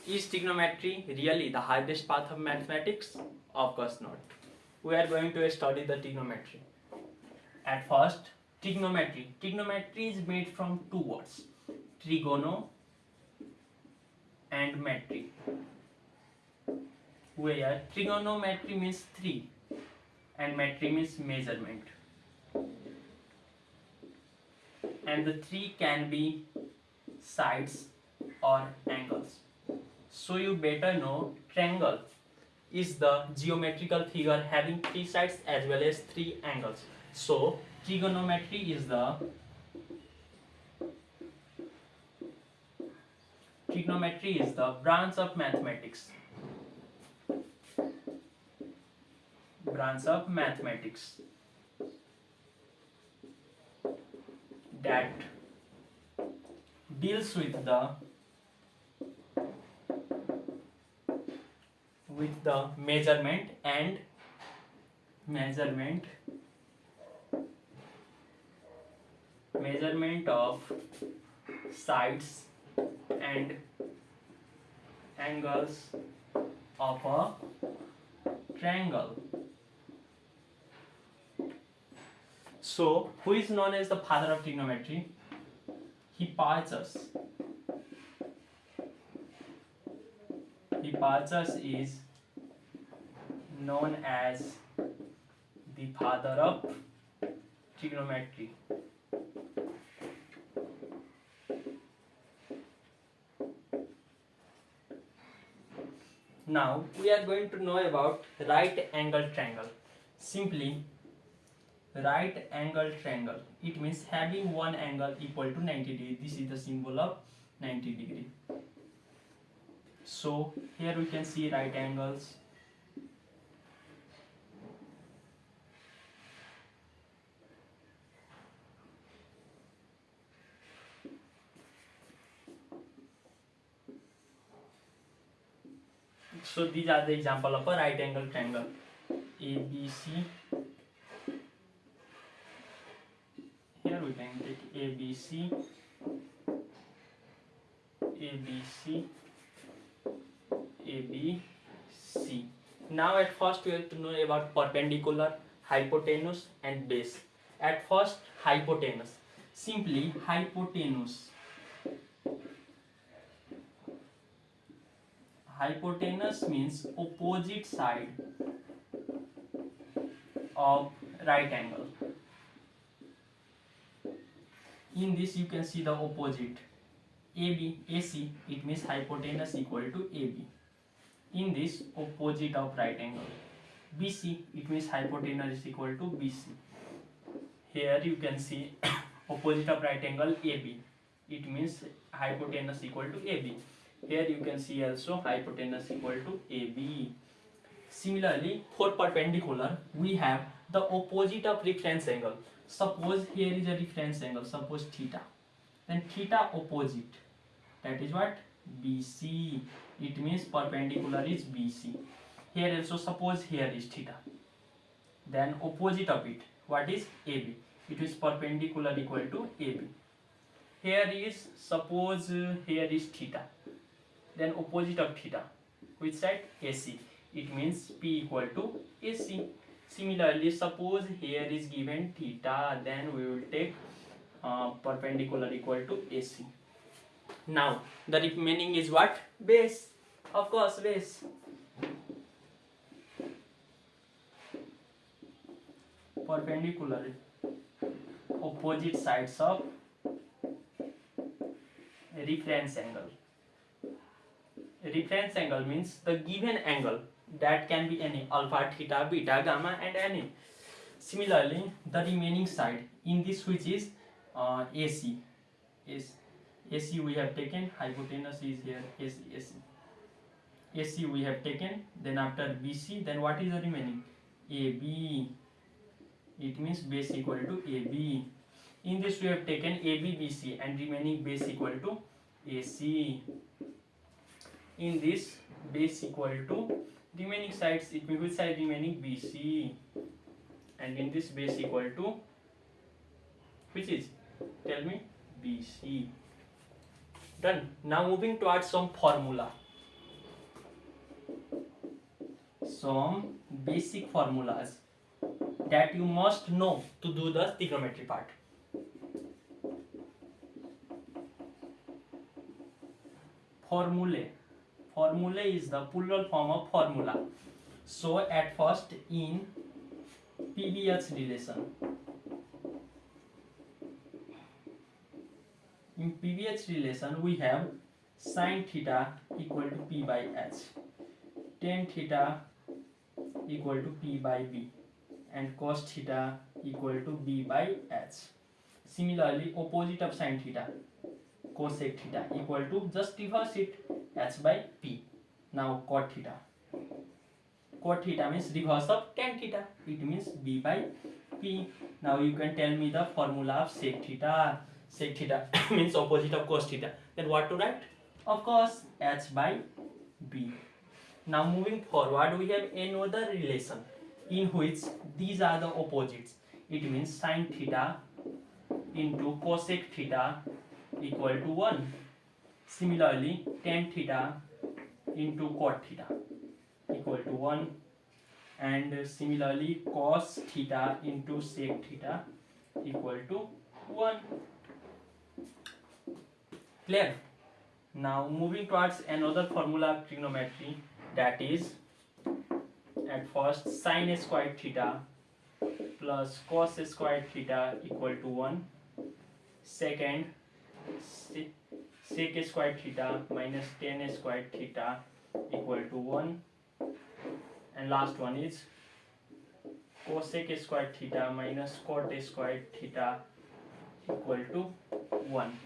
Is trigonometry really the hardest path of mathematics? Of course not. We are going to study the trigonometry. At first, trigonometry. Trigonometry is made from two words, trigono and metry. Where trigonometry means three and metry means measurement. And the three can be sides or angles. So you better know triangle is the geometrical figure having three sides as well as three angles. So trigonometry is the branch of mathematics that deals with the measurement of sides and angles of a triangle. So, who is known as the father of trigonometry? Hipparchus. Hipparchus is known as the father of trigonometry. Now we are going to know about right angle triangle. Simply, right angle triangle, it means having one angle equal to 90 degree. This is the symbol of 90 degree. So here we can see right angles. So these are the example of a right angle triangle. ABC. Here we can take ABC, ABC, ABC. Now at first we have to know about perpendicular, hypotenuse and base. At first, hypotenuse. Simply hypotenuse. Hypotenuse means opposite side of right angle. In this you can see the opposite. AC, it means hypotenuse equal to AB. In this, opposite of right angle. BC, it means hypotenuse is equal to BC. Here you can see opposite of right angle AB. It means hypotenuse equal to AB. Here you can see also hypotenuse equal to AB. Similarly, for perpendicular, we have the opposite of reference angle. Suppose here is a reference angle, suppose theta. Then theta opposite, that is what? BC. It means perpendicular is BC. Here also suppose here is theta. Then opposite of it, what is AB? It is perpendicular equal to AB. Here is, suppose here is theta. Then opposite of theta, which side? AC. It means P equal to AC. Similarly, suppose here is given theta, then we will take perpendicular equal to AC. Now, the remaining is what? Base. Of course, base. Perpendicular, opposite sides of reference angle. Reference angle means the given angle, that can be any alpha, theta, beta, gamma and any. Similarly, the remaining side in this, which is AC. AC we have taken, hypotenuse is here, AC we have taken, then after BC, then what is the remaining? AB. It means base equal to AB. In this we have taken AB, BC and remaining base equal to AC. In this, base equal to remaining sides, it means which side remaining? BC. And in this, base equal to which is? Tell me. BC. Done. Now moving towards some formula. some basic formulas that you must know to do the trigonometry part. Formulae is the plural form of formula. So at first in PVH relation, we have sin theta equal to P by H, tan theta equal to P by B, and cos theta equal to B by H. Similarly, opposite of sin theta, cosec theta equal to, just reverse it, H by P. Now cot theta. Cot theta means reverse of tan theta. It means B by P. Now you can tell me the formula of sec theta. Sec theta means opposite of cos theta. Then what to write? Of course, H by B. Now moving forward, we have another relation in which these are the opposites. It means sin theta into cosec theta equal to 1. Similarly, tan theta into cot theta equal to 1, and similarly cos theta into sec theta equal to 1. Clear? Now moving towards another formula of trigonometry, that is at first sin squared theta plus cos squared theta equal to 1. Second, sec squared theta minus tan squared theta equal to 1. And last one is cosec squared theta minus cot squared theta equal to 1.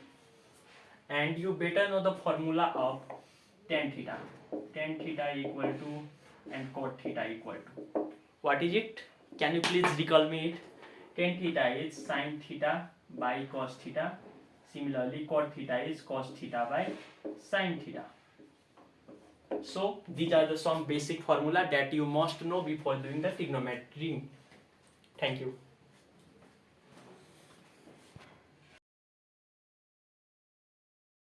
And you better know the formula of tan theta. Tan theta equal to and cot theta equal to. What is it? Can you please recall me it? Tan theta is sin theta by cos theta. Similarly, cot theta is cos theta by sin theta. So these are the some basic formula that you must know before doing the trigonometry. Thank you.